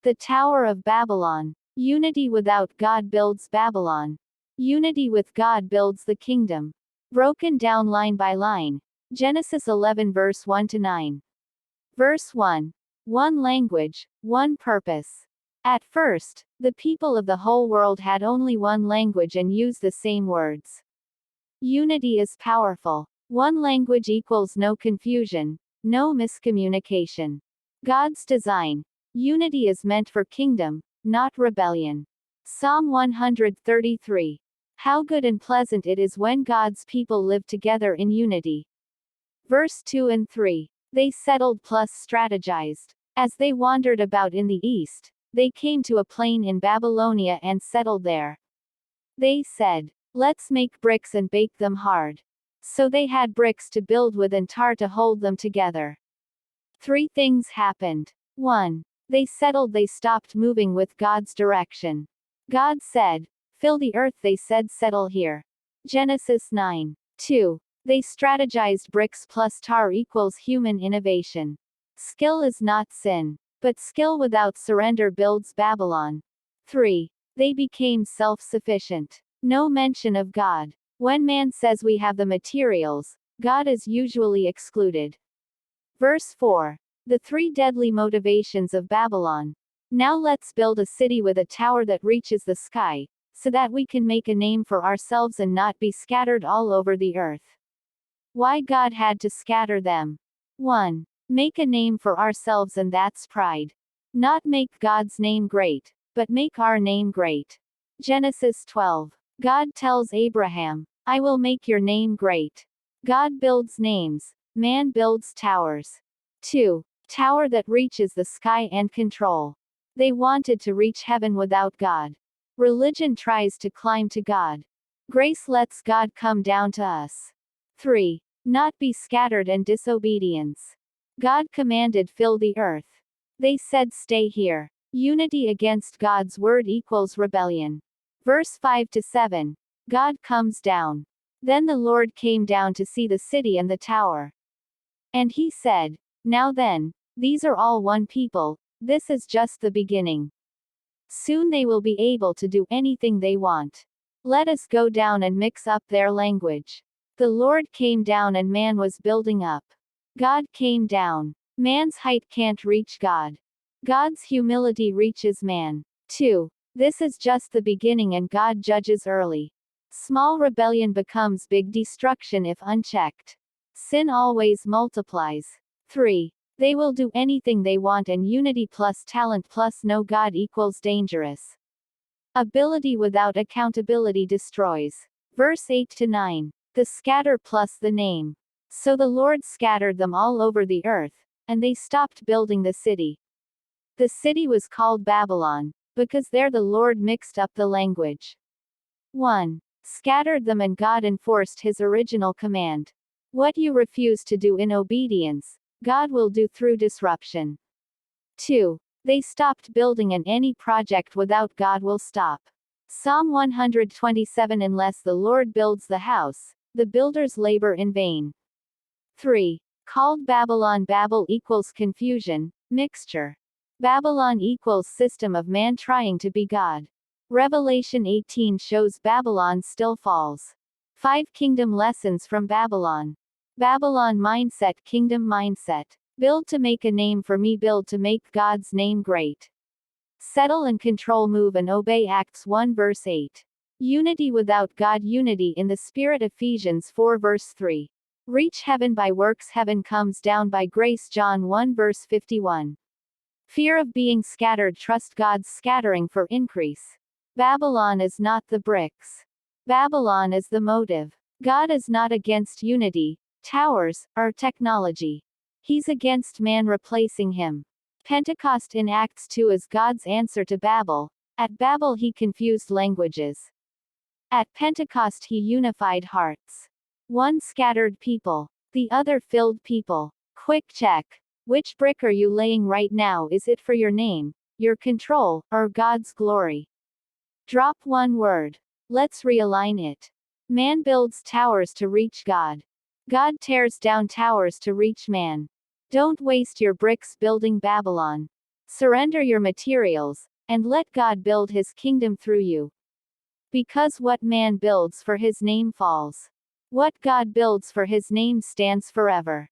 The Tower of Babylon. Unity without God builds Babylon. Unity with God builds the kingdom. Broken down line by line. Genesis 11 verse 1 to 9. Verse 1. One language, one purpose. At first, the people of the whole world had only one language and used the same words. Unity is powerful. One language equals no confusion, no miscommunication. God's design. Unity is meant for kingdom, not rebellion. Psalm 133. How good and pleasant it is when God's people live together in unity. Verse 2 and 3. They settled plus strategized. As they wandered about in the east, they came to a plain in Babylonia and settled there. They said, "Let's make bricks and bake them hard." So they had bricks to build with and tar to hold them together. 3 things happened. 1. They settled. They stopped moving with God's direction. God said, "Fill the earth." They said, "Settle here." Genesis 9. 2. They strategized. Bricks plus tar equals human innovation. Skill is not sin. But skill without surrender builds Babylon. 3. They became self-sufficient. No mention of God. When man says we have the materials, God is usually excluded. Verse 4. The 3 deadly motivations of Babylon. Now let's build a city with a tower that reaches the sky, so that we can make a name for ourselves and not be scattered all over the earth. Why God had to scatter them? 1. Make a name for ourselves, and that's pride. Not make God's name great, but make our name great. Genesis 12. God tells Abraham, "I will make your name great." God builds names, man builds towers. 2. Tower that reaches the sky and control. They wanted to reach heaven without God. Religion tries to climb to God. Grace lets God come down to us. 3. Not be scattered and disobedience. God commanded, "Fill the earth." They said, "Stay here." Unity against God's word equals rebellion. Verse 5 to 7. God comes down. Then the Lord came down to see the city and the tower. And he said, "Now then, these are all one people. This is just the beginning. Soon they will be able to do anything they want. Let us go down and mix up their language." The Lord came down and man was building up. God came down. Man's height can't reach God. God's humility reaches man. 2. This is just the beginning and God judges early. Small rebellion becomes big destruction if unchecked. Sin always multiplies. 3. They will do anything they want, and unity plus talent plus no God equals dangerous. Ability without accountability destroys. Verse 8 to 9. The scatter plus the name. So the Lord scattered them all over the earth, and they stopped building the city. The city was called Babylon, because there the Lord mixed up the language. 1. Scattered them, and God enforced his original command. What you refuse to do in obedience, God will do through disruption. 2. They stopped building, and any project without God will stop. Psalm 127. Unless the Lord builds the house, the builders labor in vain. 3. Called Babylon. Babel equals confusion, mixture. Babylon equals system of man trying to be God. Revelation 18 shows Babylon still falls. 5 kingdom lessons from Babylon. Babylon mindset. Kingdom mindset. Build to make a name for me. Build to make God's name great. Settle and control. Move and obey. Acts 1 verse 8. Unity without God. Unity in the Spirit. Ephesians 4 verse 3. Reach heaven by works. Heaven comes down by grace. John 1 verse 51. Fear of being scattered. Trust God's scattering for increase. Babylon is not the bricks. Babylon is the motive. God is not against unity, towers, or technology. He's against man replacing him. Pentecost in Acts 2 is God's answer to Babel. At Babel he confused languages. At Pentecost he unified hearts. One scattered people, the other filled people. Quick check. Which brick are you laying right now? Is it for your name, your control, or God's glory? Drop one word. Let's realign it. Man builds towers to reach God. God tears down towers to reach man. Don't waste your bricks building Babylon. Surrender your materials, and let God build his kingdom through you. Because what man builds for his name falls. What God builds for his name stands forever.